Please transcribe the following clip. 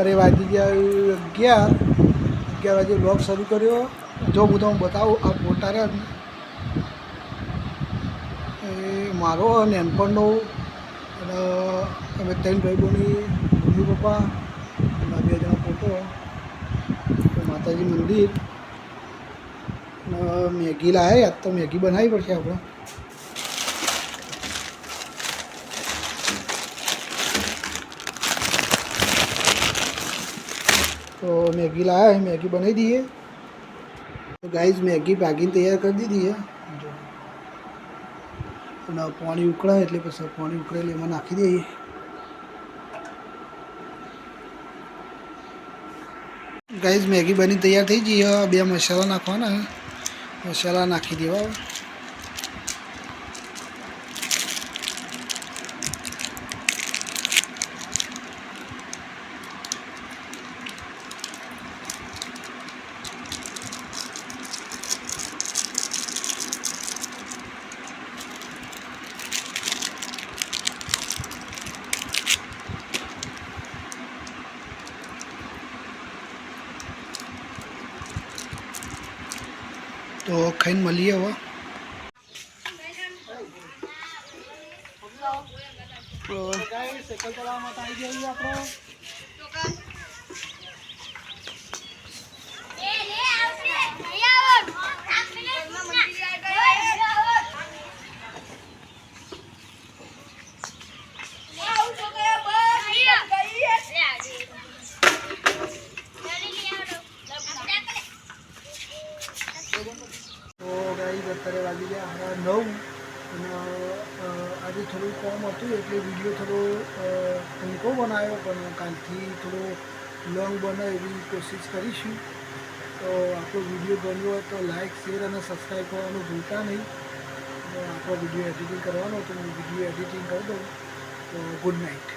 અત્યારે વાગી ગયા 11 વાગે બ્લોગ શરૂ કર્યો. જો હું તમને બતાવું, આ ફોટા રહ્યા એ મારો નાનપણનો, અને અમે 3 ભાઈઓની મમ્મી પપ્પા અને 2 જણા ફોટો. માતાજી મંદિર મેગી લાવ્યા. યાદ તો મેગી બનાવવી પડશે આપણે. તો મેગી લાવ્યા, મેગી બનાવી દઈએ. તો ગાઈઝ મેગી ભાગીને તૈયાર કરી દીધી છે. અને પાણી ઉકળાય એટલે પછી પાણી ઉકળે એમાં નાખી દઈએ. ગાઈઝ મેગી બની તૈયાર થઈ ગઈ. 2 મસાલા નાખવાના, મસાલા નાખી દેવા. તો ખાઈને મળીએ હવે. સાયકલ ચલાવવા માટે આવી જઈએ આપણે. તો ગાઈઝ અત્યારે વાગી ગયા 9. અને આજે થોડું કામ હતું એટલે વિડીયો થોડો ટૂંકો બનાવ્યો, પણ કાલથી થોડો લોંગ બનાવે એવી કોશિશ કરીશું. તો આપણો વિડીયો ગમ્યો હોય તો લાઇક, શેર અને સબસ્ક્રાઈબ કરવાનું ભૂલતા નહીં. આપણો વિડીયો એડિટિંગ કરવાનો તો હું વિડીયો એડિટિંગ કરી દઉં. તો ગુડ નાઇટ.